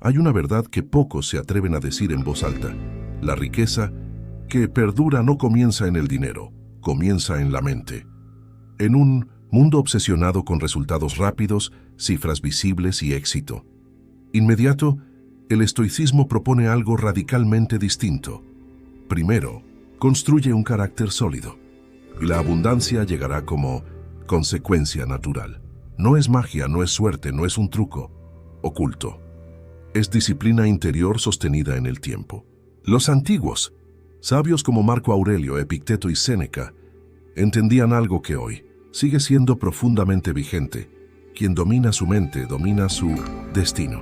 Hay una verdad que pocos se atreven a decir en voz alta. La riqueza que perdura no comienza en el dinero, comienza en la mente. En un mundo obsesionado con resultados rápidos, cifras visibles y éxito inmediato, el estoicismo propone algo radicalmente distinto. Primero, construye un carácter sólido, y la abundancia llegará como consecuencia natural. No es magia, no es suerte, no es un truco oculto. Es disciplina interior sostenida en el tiempo. Los antiguos, sabios como Marco Aurelio, Epicteto y Séneca, entendían algo que hoy sigue siendo profundamente vigente. Quien domina su mente, domina su destino.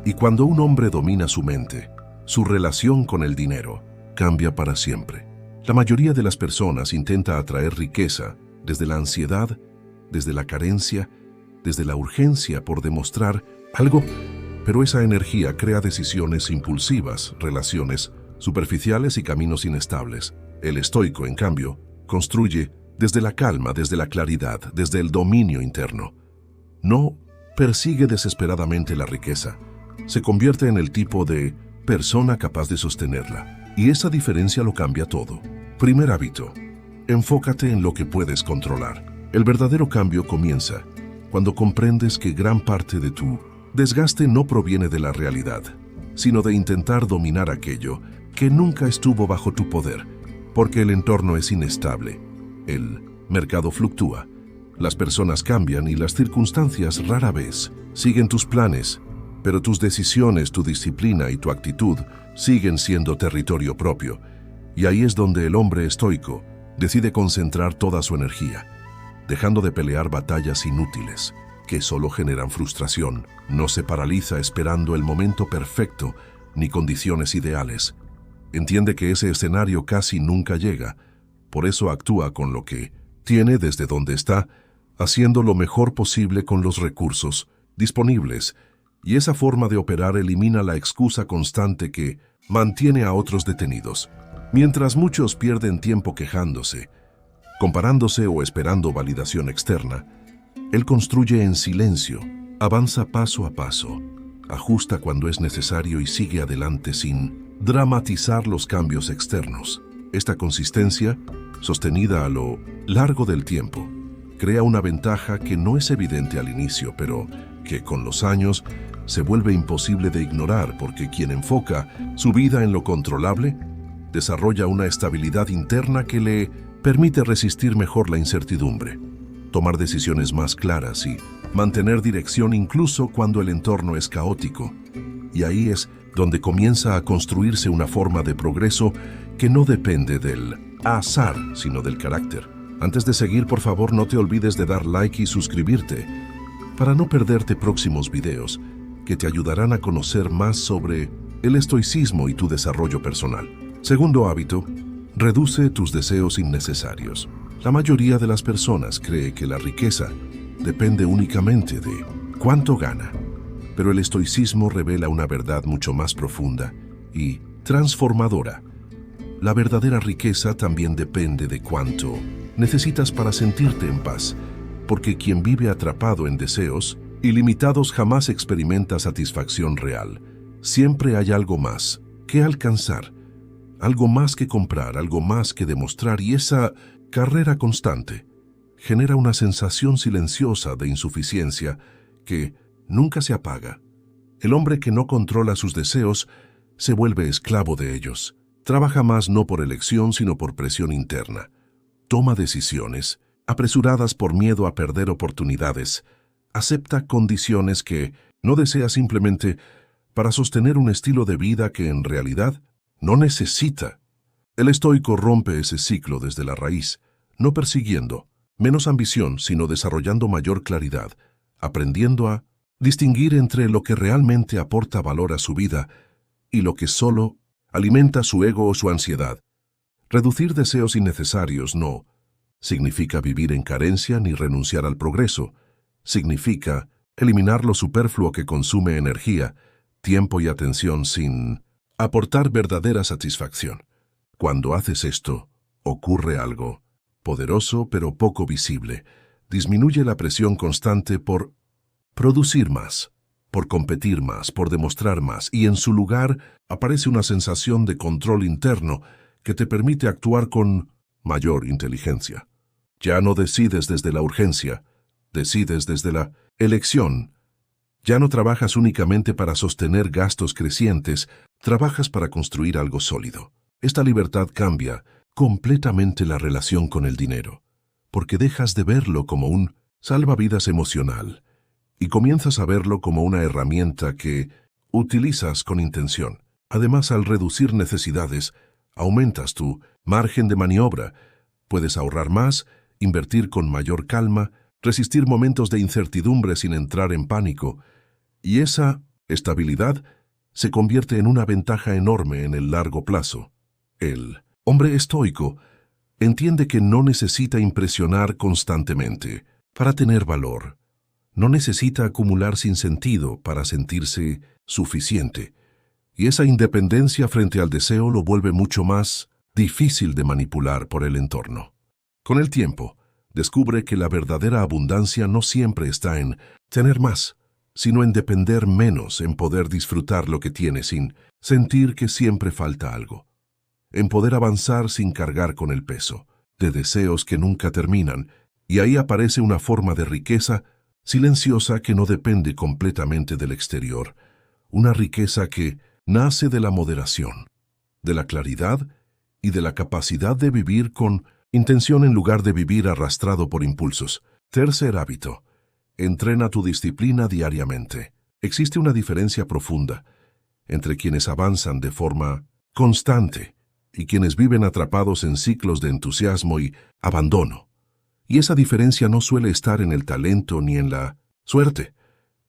Y cuando un hombre domina su mente, su relación con el dinero cambia para siempre. La mayoría de las personas intenta atraer riqueza desde la ansiedad, desde la carencia, desde la urgencia por demostrar algo, pero esa energía crea decisiones impulsivas, relaciones superficiales y caminos inestables. El estoico, en cambio, construye desde la calma, desde la claridad, desde el dominio interno. No persigue desesperadamente la riqueza. Se convierte en el tipo de persona capaz de sostenerla. Y esa diferencia lo cambia todo. Primer hábito. Enfócate en lo que puedes controlar. El verdadero cambio comienza cuando comprendes que gran parte de tu desgaste no proviene de la realidad, sino de intentar dominar aquello que nunca estuvo bajo tu poder, porque el entorno es inestable. El mercado fluctúa, las personas cambian y las circunstancias rara vez siguen tus planes, pero tus decisiones, tu disciplina y tu actitud siguen siendo territorio propio. Y ahí es donde el hombre estoico decide concentrar toda su energía, dejando de pelear batallas inútiles que solo generan frustración. No se paraliza esperando el momento perfecto ni condiciones ideales. Entiende que ese escenario casi nunca llega. Por eso actúa con lo que tiene desde donde está, haciendo lo mejor posible con los recursos disponibles. Y esa forma de operar elimina la excusa constante que mantiene a otros detenidos. Mientras muchos pierden tiempo quejándose, comparándose o esperando validación externa, él construye en silencio, avanza paso a paso, ajusta cuando es necesario y sigue adelante sin dramatizar los cambios externos. Esta consistencia, sostenida a lo largo del tiempo, crea una ventaja que no es evidente al inicio, pero que con los años se vuelve imposible de ignorar, porque quien enfoca su vida en lo controlable desarrolla una estabilidad interna que le permite resistir mejor la incertidumbre, tomar decisiones más claras y mantener dirección incluso cuando el entorno es caótico. Y ahí es donde comienza a construirse una forma de progreso que no depende del azar, sino del carácter. Antes de seguir, por favor, no te olvides de dar like y suscribirte para no perderte próximos videos que te ayudarán a conocer más sobre el estoicismo y tu desarrollo personal. Segundo hábito, reduce tus deseos innecesarios. La mayoría de las personas cree que la riqueza depende únicamente de cuánto gana, pero el estoicismo revela una verdad mucho más profunda y transformadora. La verdadera riqueza también depende de cuánto necesitas para sentirte en paz, porque quien vive atrapado en deseos ilimitados jamás experimenta satisfacción real. Siempre hay algo más que alcanzar, algo más que comprar, algo más que demostrar, y esa carrera constante genera una sensación silenciosa de insuficiencia que nunca se apaga. El hombre que no controla sus deseos se vuelve esclavo de ellos. Trabaja más no por elección, sino por presión interna. Toma decisiones apresuradas por miedo a perder oportunidades. Acepta condiciones que no desea simplemente para sostener un estilo de vida que en realidad no necesita. El estoico rompe ese ciclo desde la raíz, no persiguiendo menos ambición, sino desarrollando mayor claridad, aprendiendo a distinguir entre lo que realmente aporta valor a su vida y lo que solo alimenta su ego o su ansiedad. Reducir deseos innecesarios no significa vivir en carencia ni renunciar al progreso. Significa eliminar lo superfluo que consume energía, tiempo y atención sin aportar verdadera satisfacción. Cuando haces esto, ocurre algo poderoso pero poco visible. Disminuye la presión constante por producir más. por competir más, por demostrar más, y en su lugar aparece una sensación de control interno que te permite actuar con mayor inteligencia. Ya no decides desde la urgencia, decides desde la elección. Ya no trabajas únicamente para sostener gastos crecientes, trabajas para construir algo sólido. Esta libertad cambia completamente la relación con el dinero, porque dejas de verlo como un salvavidas emocional y comienzas a verlo como una herramienta que utilizas con intención. Además, al reducir necesidades, aumentas tu margen de maniobra. Puedes ahorrar más, invertir con mayor calma, resistir momentos de incertidumbre sin entrar en pánico, y esa estabilidad se convierte en una ventaja enorme en el largo plazo. El hombre estoico entiende que no necesita impresionar constantemente para tener valor. No necesita acumular sin sentido para sentirse suficiente. Y esa independencia frente al deseo lo vuelve mucho más difícil de manipular por el entorno. Con el tiempo, descubre que la verdadera abundancia no siempre está en tener más, sino en depender menos, en poder disfrutar lo que tiene sin sentir que siempre falta algo, en poder avanzar sin cargar con el peso de deseos que nunca terminan, y ahí aparece una forma de riqueza silenciosa que no depende completamente del exterior, una riqueza que nace de la moderación, de la claridad y de la capacidad de vivir con intención en lugar de vivir arrastrado por impulsos. Tercer hábito. Entrena tu disciplina diariamente. Existe una diferencia profunda entre quienes avanzan de forma constante y quienes viven atrapados en ciclos de entusiasmo y abandono. Y esa diferencia no suele estar en el talento ni en la suerte,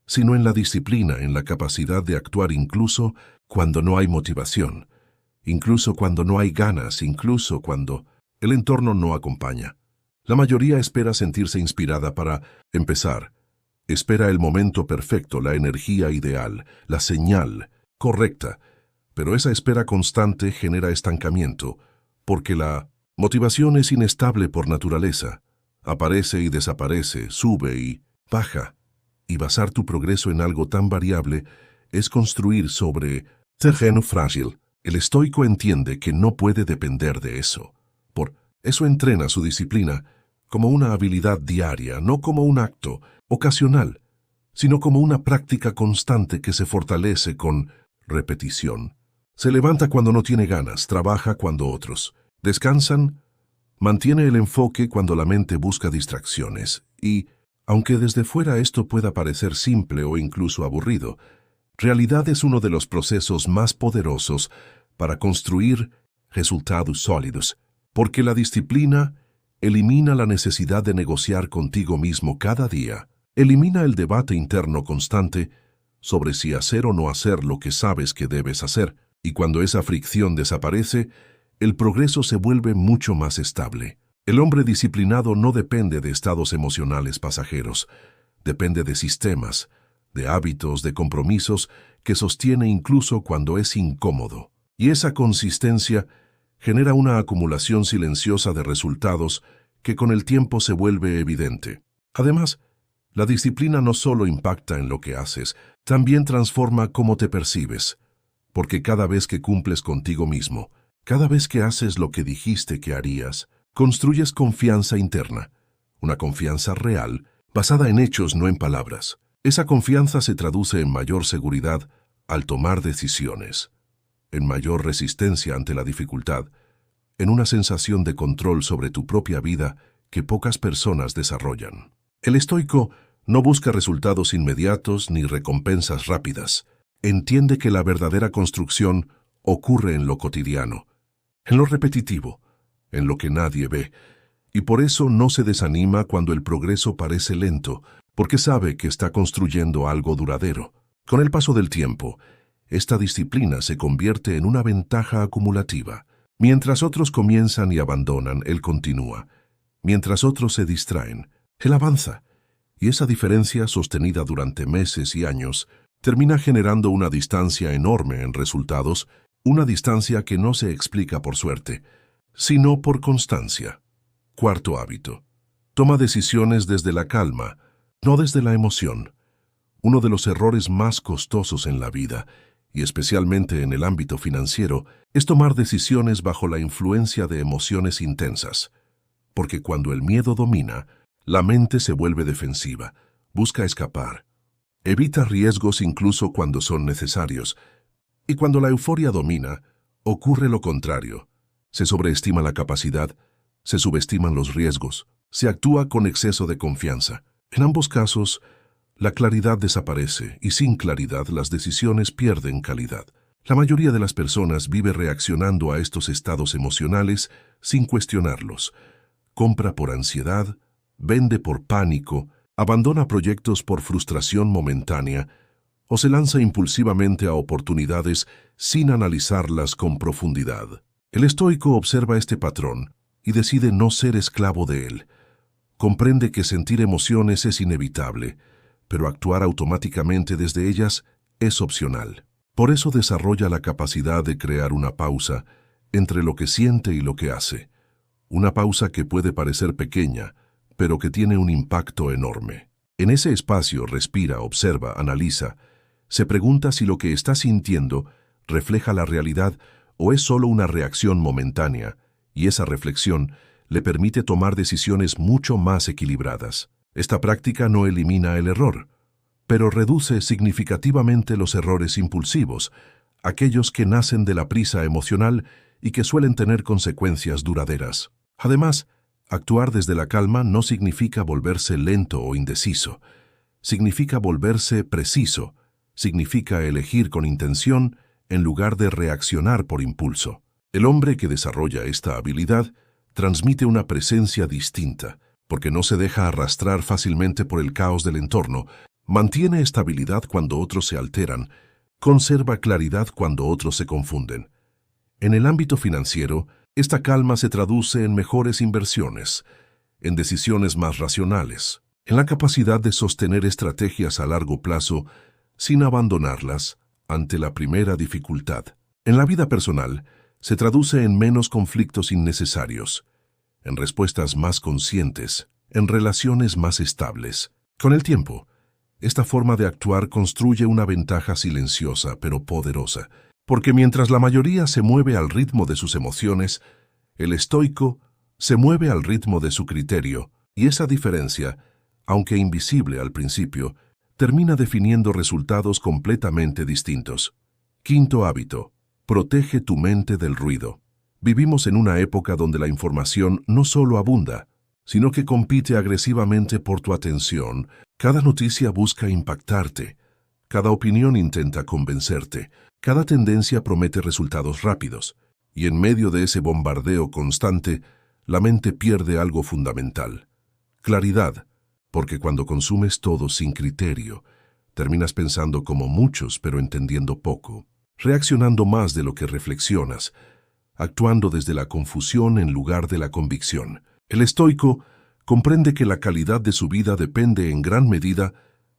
sino en la disciplina, en la capacidad de actuar incluso cuando no hay motivación, incluso cuando no hay ganas, incluso cuando el entorno no acompaña. La mayoría espera sentirse inspirada para empezar. Espera el momento perfecto, la energía ideal, la señal correcta, pero esa espera constante genera estancamiento, porque la motivación es inestable por naturaleza. Aparece y desaparece, sube y baja, y basar tu progreso en algo tan variable es construir sobre terreno frágil. El estoico entiende que no puede depender de eso. Por eso entrena su disciplina como una habilidad diaria, no como un acto ocasional, sino como una práctica constante que se fortalece con repetición. Se levanta cuando no tiene ganas, trabaja cuando otros descansan, mantiene el enfoque cuando la mente busca distracciones y, aunque desde fuera esto pueda parecer simple o incluso aburrido, realidad es uno de los procesos más poderosos para construir resultados sólidos, porque la disciplina elimina la necesidad de negociar contigo mismo cada día, elimina el debate interno constante sobre si hacer o no hacer lo que sabes que debes hacer, y cuando esa fricción desaparece, el progreso se vuelve mucho más estable. El hombre disciplinado no depende de estados emocionales pasajeros, depende de sistemas, de hábitos, de compromisos que sostiene incluso cuando es incómodo. Y esa consistencia genera una acumulación silenciosa de resultados que con el tiempo se vuelve evidente. Además, la disciplina no solo impacta en lo que haces, también transforma cómo te percibes, porque cada vez que cumples contigo mismo, cada vez que haces lo que dijiste que harías, construyes confianza interna, una confianza real, basada en hechos, no en palabras. Esa confianza se traduce en mayor seguridad al tomar decisiones, en mayor resistencia ante la dificultad, en una sensación de control sobre tu propia vida que pocas personas desarrollan. El estoico no busca resultados inmediatos ni recompensas rápidas. Entiende que la verdadera construcción ocurre en lo cotidiano, en lo repetitivo, en lo que nadie ve, y por eso no se desanima cuando el progreso parece lento, porque sabe que está construyendo algo duradero. Con el paso del tiempo, esta disciplina se convierte en una ventaja acumulativa. Mientras otros comienzan y abandonan, él continúa. Mientras otros se distraen, él avanza. Y esa diferencia, sostenida durante meses y años, termina generando una distancia enorme en resultados, una distancia que no se explica por suerte, sino por constancia. Cuarto hábito. Toma decisiones desde la calma, no desde la emoción. Uno de los errores más costosos en la vida, y especialmente en el ámbito financiero, es tomar decisiones bajo la influencia de emociones intensas. Porque cuando el miedo domina, la mente se vuelve defensiva, busca escapar, evita riesgos incluso cuando son necesarios. Y cuando la euforia domina, ocurre lo contrario. Se sobreestima la capacidad, se subestiman los riesgos, se actúa con exceso de confianza. En ambos casos, la claridad desaparece y sin claridad las decisiones pierden calidad. La mayoría de las personas vive reaccionando a estos estados emocionales sin cuestionarlos. Compra por ansiedad, vende por pánico, abandona proyectos por frustración momentánea o se lanza impulsivamente a oportunidades sin analizarlas con profundidad. El estoico observa este patrón y decide no ser esclavo de él. Comprende que sentir emociones es inevitable, pero actuar automáticamente desde ellas es opcional. Por eso desarrolla la capacidad de crear una pausa entre lo que siente y lo que hace. Una pausa que puede parecer pequeña, pero que tiene un impacto enorme. En ese espacio respira, observa, analiza. Se pregunta si lo que está sintiendo refleja la realidad o es solo una reacción momentánea, y esa reflexión le permite tomar decisiones mucho más equilibradas. Esta práctica no elimina el error, pero reduce significativamente los errores impulsivos, aquellos que nacen de la prisa emocional y que suelen tener consecuencias duraderas. Además, actuar desde la calma no significa volverse lento o indeciso. Significa volverse preciso, significa elegir con intención en lugar de reaccionar por impulso. El hombre que desarrolla esta habilidad transmite una presencia distinta, porque no se deja arrastrar fácilmente por el caos del entorno, mantiene estabilidad cuando otros se alteran, conserva claridad cuando otros se confunden. En el ámbito financiero, esta calma se traduce en mejores inversiones, en decisiones más racionales, en la capacidad de sostener estrategias a largo plazo sin abandonarlas ante la primera dificultad. En la vida personal, se traduce en menos conflictos innecesarios, en respuestas más conscientes, en relaciones más estables. Con el tiempo, esta forma de actuar construye una ventaja silenciosa pero poderosa, porque mientras la mayoría se mueve al ritmo de sus emociones, el estoico se mueve al ritmo de su criterio, y esa diferencia, aunque invisible al principio, termina definiendo resultados completamente distintos. Quinto hábito: protege tu mente del ruido. Vivimos en una época donde la información no solo abunda, sino que compite agresivamente por tu atención. Cada noticia busca impactarte, cada opinión intenta convencerte, cada tendencia promete resultados rápidos, y en medio de ese bombardeo constante, la mente pierde algo fundamental: claridad, porque cuando consumes todo sin criterio, terminas pensando como muchos pero entendiendo poco, reaccionando más de lo que reflexionas, actuando desde la confusión en lugar de la convicción. El estoico comprende que la calidad de su vida depende en gran medida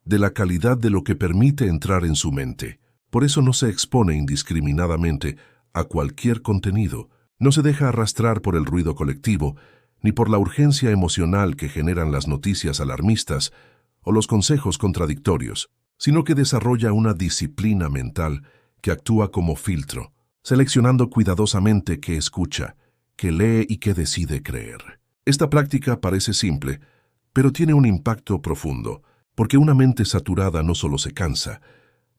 de la calidad de lo que permite entrar en su mente. Por eso no se expone indiscriminadamente a cualquier contenido, no se deja arrastrar por el ruido colectivo, ni por la urgencia emocional que generan las noticias alarmistas o los consejos contradictorios, sino que desarrolla una disciplina mental que actúa como filtro, seleccionando cuidadosamente qué escucha, qué lee y qué decide creer. Esta práctica parece simple, pero tiene un impacto profundo, porque una mente saturada no solo se cansa,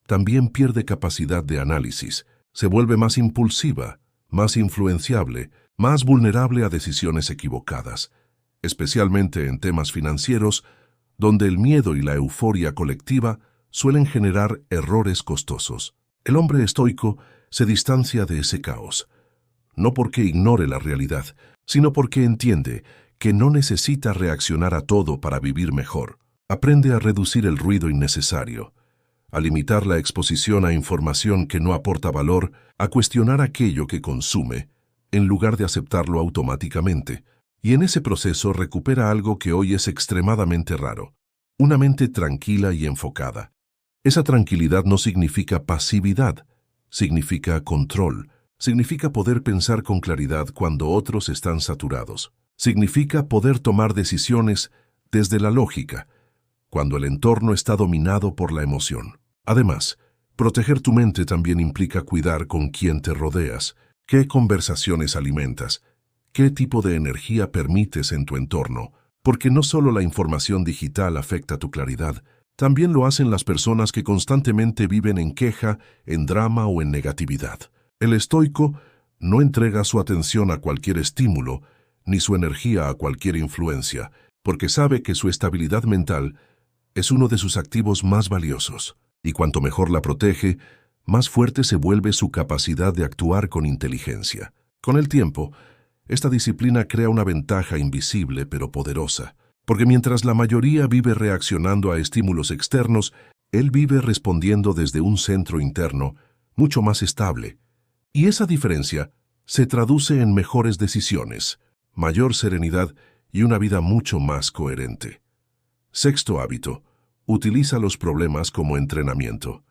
también pierde capacidad de análisis, se vuelve más impulsiva, más influenciable, más vulnerable a decisiones equivocadas, especialmente en temas financieros, donde el miedo y la euforia colectiva suelen generar errores costosos. El hombre estoico se distancia de ese caos, no porque ignore la realidad, sino porque entiende que no necesita reaccionar a todo para vivir mejor. Aprende a reducir el ruido innecesario, a limitar la exposición a información que no aporta valor, a cuestionar aquello que consume, en lugar de aceptarlo automáticamente, y en ese proceso recupera algo que hoy es extremadamente raro: una mente tranquila y enfocada. Esa tranquilidad no significa pasividad, significa control, significa poder pensar con claridad cuando otros están saturados, significa poder tomar decisiones desde la lógica, cuando el entorno está dominado por la emoción. Además, proteger tu mente también implica cuidar con quién te rodeas, qué conversaciones alimentas, qué tipo de energía permites en tu entorno, porque no solo la información digital afecta tu claridad, también lo hacen las personas que constantemente viven en queja, en drama o en negatividad. El estoico no entrega su atención a cualquier estímulo, ni su energía a cualquier influencia, porque sabe que su estabilidad mental es uno de sus activos más valiosos, y cuanto mejor la protege, más fuerte se vuelve su capacidad de actuar con inteligencia. Con el tiempo, esta disciplina crea una ventaja invisible pero poderosa, porque mientras la mayoría vive reaccionando a estímulos externos, él vive respondiendo desde un centro interno mucho más estable. Y esa diferencia se traduce en mejores decisiones, mayor serenidad y una vida mucho más coherente. Sexto hábito: utiliza los problemas como entrenamiento.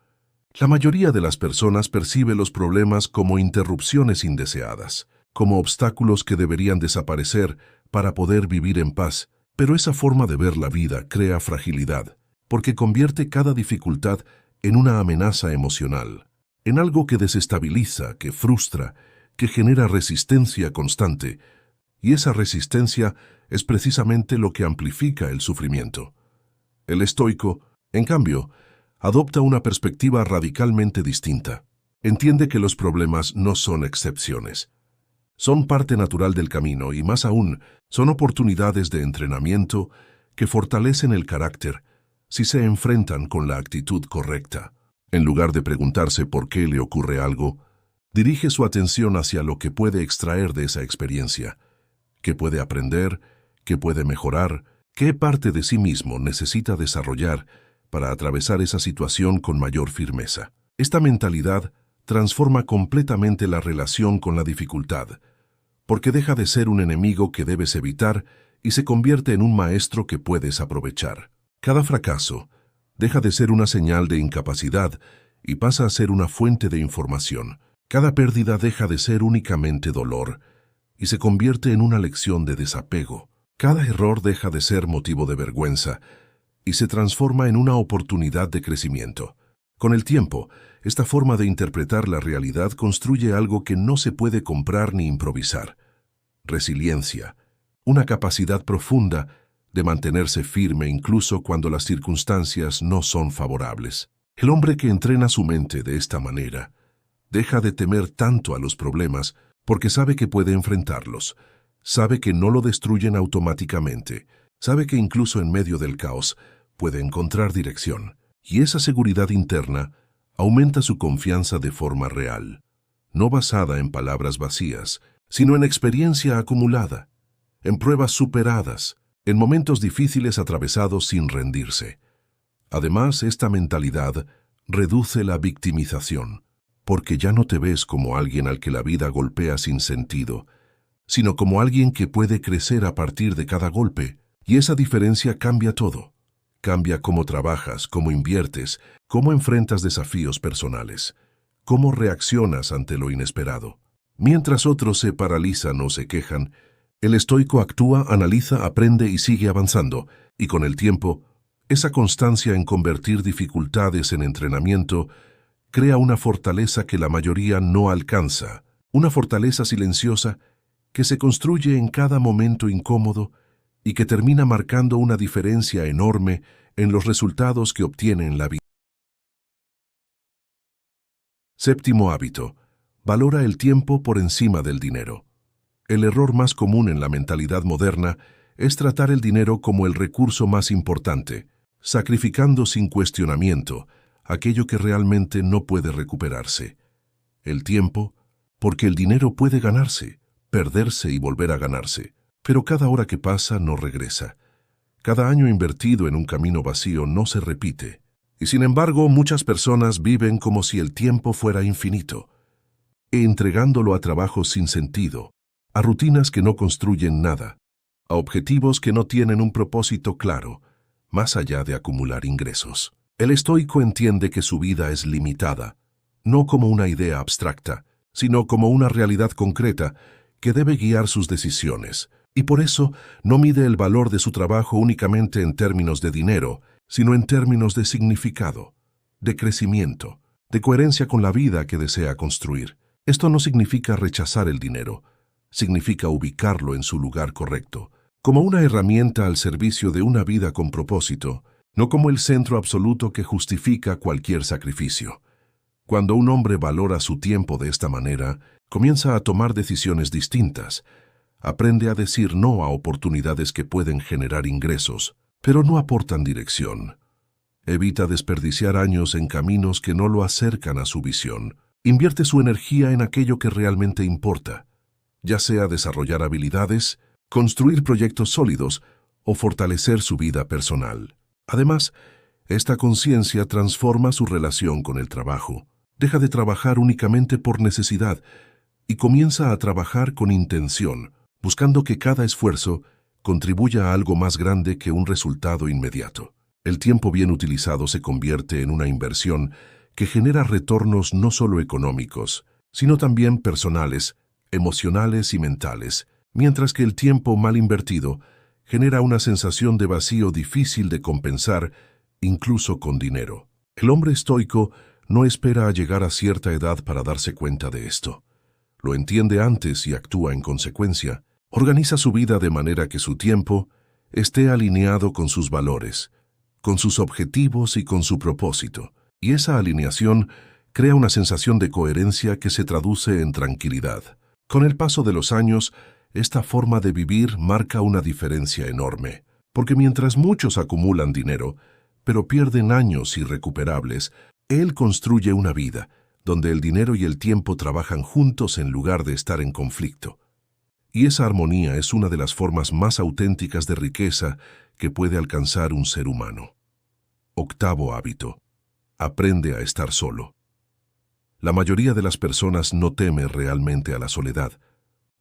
La mayoría de las personas percibe los problemas como interrupciones indeseadas, como obstáculos que deberían desaparecer para poder vivir en paz, pero esa forma de ver la vida crea fragilidad, porque convierte cada dificultad en una amenaza emocional, en algo que desestabiliza, que frustra, que genera resistencia constante, y esa resistencia es precisamente lo que amplifica el sufrimiento. El estoico, en cambio, adopta una perspectiva radicalmente distinta. Entiende que los problemas no son excepciones. Son parte natural del camino y, más aún, son oportunidades de entrenamiento que fortalecen el carácter si se enfrentan con la actitud correcta. En lugar de preguntarse por qué le ocurre algo, dirige su atención hacia lo que puede extraer de esa experiencia, qué puede aprender, qué puede mejorar, qué parte de sí mismo necesita desarrollar para atravesar esa situación con mayor firmeza. Esta mentalidad transforma completamente la relación con la dificultad, porque deja de ser un enemigo que debes evitar y se convierte en un maestro que puedes aprovechar. Cada fracaso deja de ser una señal de incapacidad y pasa a ser una fuente de información. Cada pérdida deja de ser únicamente dolor y se convierte en una lección de desapego. Cada error deja de ser motivo de vergüenza y se transforma en una oportunidad de crecimiento. Con el tiempo, esta forma de interpretar la realidad construye algo que no se puede comprar ni improvisar: resiliencia, una capacidad profunda de mantenerse firme incluso cuando las circunstancias no son favorables. El hombre que entrena su mente de esta manera deja de temer tanto a los problemas porque sabe que puede enfrentarlos, sabe que no lo destruyen automáticamente, sabe que incluso en medio del caos puede encontrar dirección. Y esa seguridad interna aumenta su confianza de forma real, no basada en palabras vacías, sino en experiencia acumulada, en pruebas superadas, en momentos difíciles atravesados sin rendirse. Además, esta mentalidad reduce la victimización, porque ya no te ves como alguien al que la vida golpea sin sentido, sino como alguien que puede crecer a partir de cada golpe, y esa diferencia cambia todo. Cambia cómo trabajas, cómo inviertes, cómo enfrentas desafíos personales, cómo reaccionas ante lo inesperado. Mientras otros se paralizan o se quejan, el estoico actúa, analiza, aprende y sigue avanzando, y con el tiempo, esa constancia en convertir dificultades en entrenamiento crea una fortaleza que la mayoría no alcanza, una fortaleza silenciosa que se construye en cada momento incómodo y que termina marcando una diferencia enorme en los resultados que obtiene en la vida. Séptimo hábito: valora el tiempo por encima del dinero. El error más común en la mentalidad moderna es tratar el dinero como el recurso más importante, sacrificando sin cuestionamiento aquello que realmente no puede recuperarse. El tiempo, porque el dinero puede ganarse, perderse y volver a ganarse, pero cada hora que pasa no regresa. Cada año invertido en un camino vacío no se repite. Y sin embargo, muchas personas viven como si el tiempo fuera infinito, entregándolo a trabajos sin sentido, a rutinas que no construyen nada, a objetivos que no tienen un propósito claro, más allá de acumular ingresos. El estoico entiende que su vida es limitada, no como una idea abstracta, sino como una realidad concreta que debe guiar sus decisiones. Y por eso no mide el valor de su trabajo únicamente en términos de dinero, sino en términos de significado, de crecimiento, de coherencia con la vida que desea construir. Esto no significa rechazar el dinero, significa ubicarlo en su lugar correcto, como una herramienta al servicio de una vida con propósito, no como el centro absoluto que justifica cualquier sacrificio. Cuando un hombre valora su tiempo de esta manera, comienza a tomar decisiones distintas. Aprende a decir no a oportunidades que pueden generar ingresos, pero no aportan dirección. Evita desperdiciar años en caminos que no lo acercan a su visión. Invierte su energía en aquello que realmente importa, ya sea desarrollar habilidades, construir proyectos sólidos o fortalecer su vida personal. Además, esta conciencia transforma su relación con el trabajo. Deja de trabajar únicamente por necesidad y comienza a trabajar con intención, buscando que cada esfuerzo contribuya a algo más grande que un resultado inmediato. El tiempo bien utilizado se convierte en una inversión que genera retornos no solo económicos, sino también personales, emocionales y mentales, mientras que el tiempo mal invertido genera una sensación de vacío difícil de compensar, incluso con dinero. El hombre estoico no espera a llegar a cierta edad para darse cuenta de esto. Lo entiende antes y actúa en consecuencia. Organiza su vida de manera que su tiempo esté alineado con sus valores, con sus objetivos y con su propósito. Y esa alineación crea una sensación de coherencia que se traduce en tranquilidad. Con el paso de los años, esta forma de vivir marca una diferencia enorme, porque mientras muchos acumulan dinero, pero pierden años irrecuperables, él construye una vida donde el dinero y el tiempo trabajan juntos en lugar de estar en conflicto. Y esa armonía es una de las formas más auténticas de riqueza que puede alcanzar un ser humano. Octavo hábito. Aprende a estar solo. La mayoría de las personas no teme realmente a la soledad.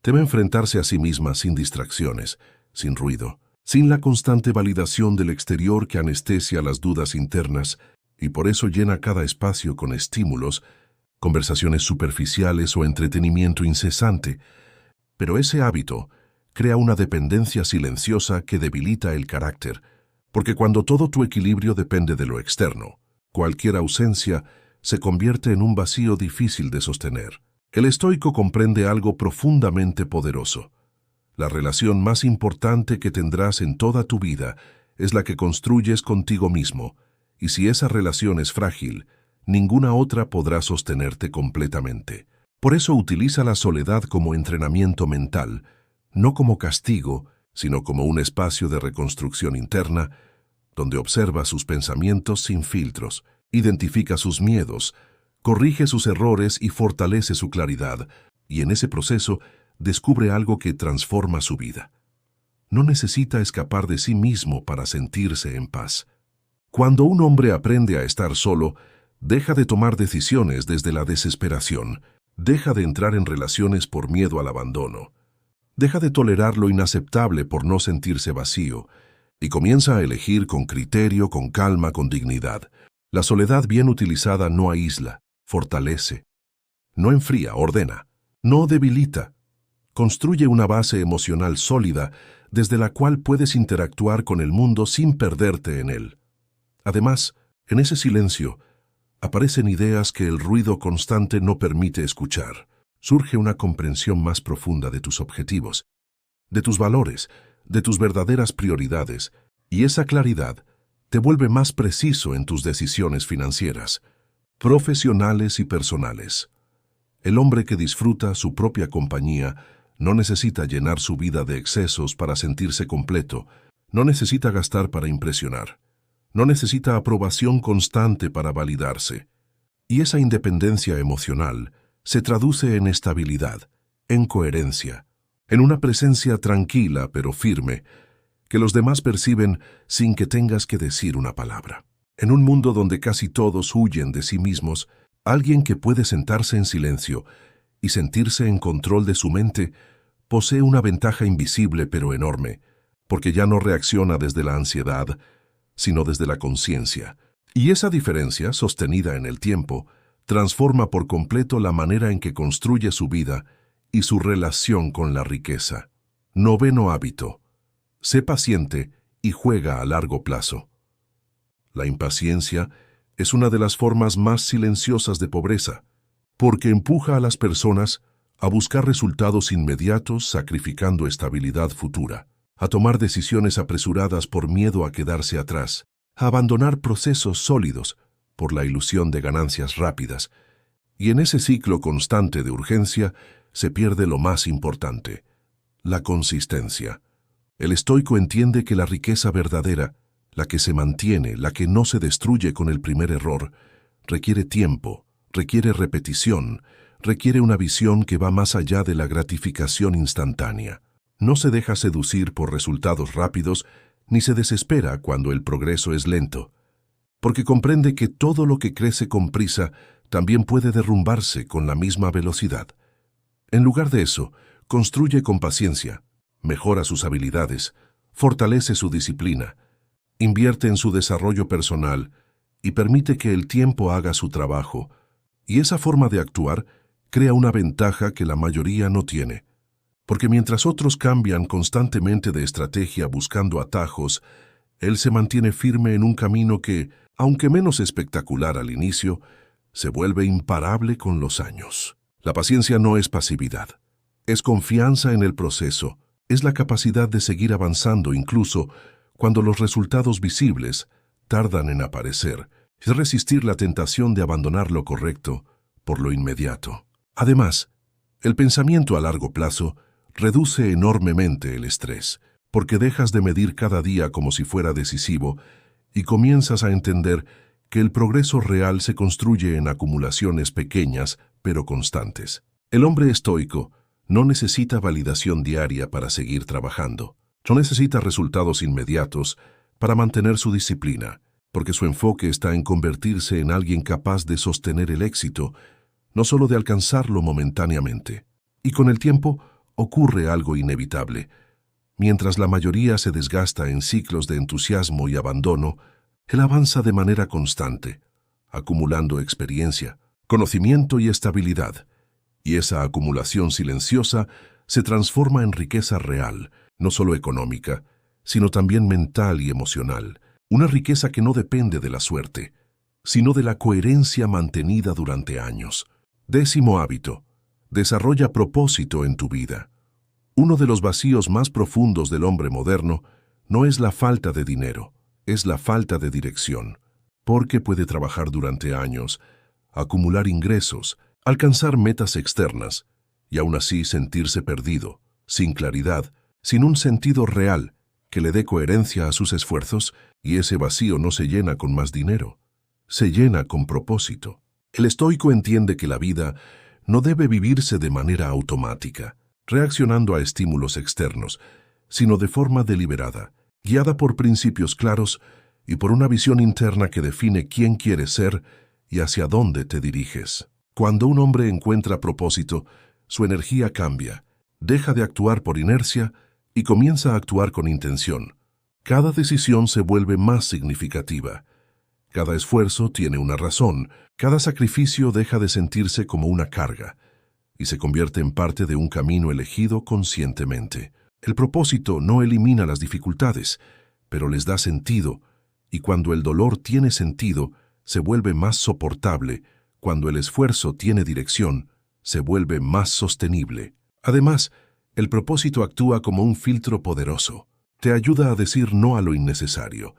Teme enfrentarse a sí misma sin distracciones, sin ruido, sin la constante validación del exterior que anestesia las dudas internas y por eso llena cada espacio con estímulos, conversaciones superficiales o entretenimiento incesante. Pero ese hábito crea una dependencia silenciosa que debilita el carácter, porque cuando todo tu equilibrio depende de lo externo, cualquier ausencia se convierte en un vacío difícil de sostener. El estoico comprende algo profundamente poderoso. La relación más importante que tendrás en toda tu vida es la que construyes contigo mismo, y si esa relación es frágil, ninguna otra podrá sostenerte completamente. Por eso utiliza la soledad como entrenamiento mental, no como castigo, sino como un espacio de reconstrucción interna, donde observa sus pensamientos sin filtros, identifica sus miedos, corrige sus errores y fortalece su claridad, y en ese proceso descubre algo que transforma su vida. No necesita escapar de sí mismo para sentirse en paz. Cuando un hombre aprende a estar solo, deja de tomar decisiones desde la desesperación, deja de entrar en relaciones por miedo al abandono, deja de tolerar lo inaceptable por no sentirse vacío, y comienza a elegir con criterio, con calma, con dignidad. La soledad bien utilizada no aísla, fortalece. No enfría, ordena. No debilita. Construye una base emocional sólida desde la cual puedes interactuar con el mundo sin perderte en él. Además, en ese silencio, aparecen ideas que el ruido constante no permite escuchar. Surge una comprensión más profunda de tus objetivos, de tus valores, de tus verdaderas prioridades, y esa claridad te vuelve más preciso en tus decisiones financieras, profesionales y personales. El hombre que disfruta su propia compañía no necesita llenar su vida de excesos para sentirse completo, no necesita gastar para impresionar, no necesita aprobación constante para validarse. Y esa independencia emocional se traduce en estabilidad, en coherencia, en una presencia tranquila pero firme, que los demás perciben sin que tengas que decir una palabra. En un mundo donde casi todos huyen de sí mismos, alguien que puede sentarse en silencio y sentirse en control de su mente posee una ventaja invisible pero enorme, porque ya no reacciona desde la ansiedad, sino desde la conciencia. Y esa diferencia, sostenida en el tiempo, transforma por completo la manera en que construye su vida y su relación con la riqueza. Noveno hábito. Sé paciente y juega a largo plazo. La impaciencia es una de las formas más silenciosas de pobreza, porque empuja a las personas a buscar resultados inmediatos sacrificando estabilidad futura, a tomar decisiones apresuradas por miedo a quedarse atrás, a abandonar procesos sólidos por la ilusión de ganancias rápidas, y en ese ciclo constante de urgencia se pierde lo más importante, la consistencia. El estoico entiende que la riqueza verdadera, la que se mantiene, la que no se destruye con el primer error, requiere tiempo, requiere repetición, requiere una visión que va más allá de la gratificación instantánea. No se deja seducir por resultados rápidos, ni se desespera cuando el progreso es lento, porque comprende que todo lo que crece con prisa también puede derrumbarse con la misma velocidad. En lugar de eso, construye con paciencia, mejora sus habilidades, fortalece su disciplina, invierte en su desarrollo personal y permite que el tiempo haga su trabajo, y esa forma de actuar crea una ventaja que la mayoría no tiene. Porque mientras otros cambian constantemente de estrategia buscando atajos, él se mantiene firme en un camino que, aunque menos espectacular al inicio, se vuelve imparable con los años. La paciencia no es pasividad, es confianza en el proceso, es la capacidad de seguir avanzando incluso cuando los resultados visibles tardan en aparecer, es resistir la tentación de abandonar lo correcto por lo inmediato. Además, el pensamiento a largo plazo reduce enormemente el estrés, porque dejas de medir cada día como si fuera decisivo y comienzas a entender que el progreso real se construye en acumulaciones pequeñas pero constantes. El hombre estoico no necesita validación diaria para seguir trabajando. No necesita resultados inmediatos para mantener su disciplina, porque su enfoque está en convertirse en alguien capaz de sostener el éxito, no solo de alcanzarlo momentáneamente. Y con el tiempo ocurre algo inevitable. Mientras la mayoría se desgasta en ciclos de entusiasmo y abandono, él avanza de manera constante, acumulando experiencia, conocimiento y estabilidad. Y esa acumulación silenciosa se transforma en riqueza real, no solo económica, sino también mental y emocional. Una riqueza que no depende de la suerte, sino de la coherencia mantenida durante años. Décimo hábito. Desarrolla propósito en tu vida. Uno de los vacíos más profundos del hombre moderno no es la falta de dinero, es la falta de dirección, porque puede trabajar durante años, acumular ingresos, alcanzar metas externas, y aún así sentirse perdido, sin claridad, sin un sentido real que le dé coherencia a sus esfuerzos, y ese vacío no se llena con más dinero, se llena con propósito. El estoico entiende que la vida no debe vivirse de manera automática, reaccionando a estímulos externos, sino de forma deliberada, guiada por principios claros y por una visión interna que define quién quieres ser y hacia dónde te diriges. Cuando un hombre encuentra propósito, su energía cambia, deja de actuar por inercia y comienza a actuar con intención. Cada decisión se vuelve más significativa. Cada esfuerzo tiene una razón, cada sacrificio deja de sentirse como una carga y se convierte en parte de un camino elegido conscientemente. El propósito no elimina las dificultades, pero les da sentido, y cuando el dolor tiene sentido, se vuelve más soportable. Cuando el esfuerzo tiene dirección, se vuelve más sostenible. Además, el propósito actúa como un filtro poderoso. Te ayuda a decir no a lo innecesario,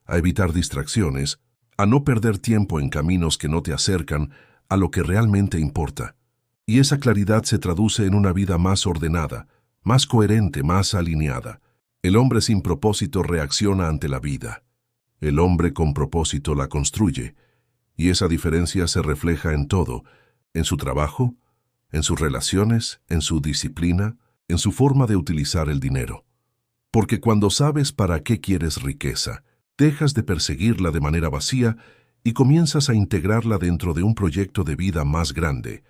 a evitar distracciones, a no perder tiempo en caminos que no te acercan a lo que realmente importa. Y esa claridad se traduce en una vida más ordenada, más coherente, más alineada. El hombre sin propósito reacciona ante la vida. El hombre con propósito la construye. Y esa diferencia se refleja en todo, en su trabajo, en sus relaciones, en su disciplina, en su forma de utilizar el dinero. Porque cuando sabes para qué quieres riqueza, dejas de perseguirla de manera vacía y comienzas a integrarla dentro de un proyecto de vida más grande,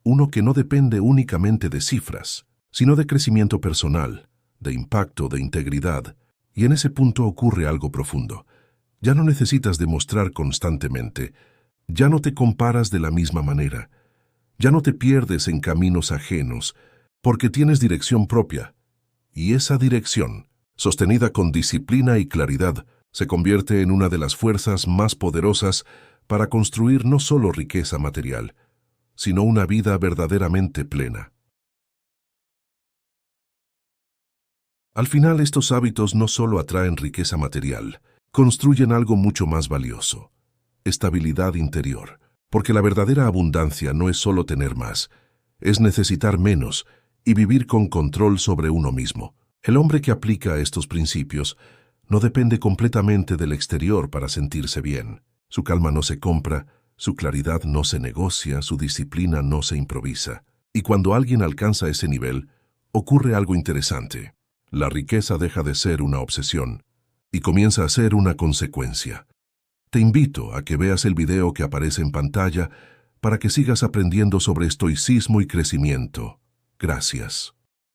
uno que no depende únicamente de cifras, sino de crecimiento personal, de impacto, de integridad. Y en ese punto ocurre algo profundo. Ya no necesitas demostrar constantemente, ya no te comparas de la misma manera, ya no te pierdes en caminos ajenos, porque tienes dirección propia, Y esa dirección, sostenida con disciplina y claridad, se convierte en una de las fuerzas más poderosas para construir no solo riqueza material, sino una vida verdaderamente plena. Al final, estos hábitos no solo atraen riqueza material, construyen algo mucho más valioso: estabilidad interior. Porque la verdadera abundancia no es solo tener más, es necesitar menos y vivir con control sobre uno mismo. El hombre que aplica estos principios no depende completamente del exterior para sentirse bien. Su calma no se compra, su claridad no se negocia, su disciplina no se improvisa. Y cuando alguien alcanza ese nivel, ocurre algo interesante. La riqueza deja de ser una obsesión y comienza a ser una consecuencia. Te invito a que veas el video que aparece en pantalla para que sigas aprendiendo sobre estoicismo y crecimiento. Gracias.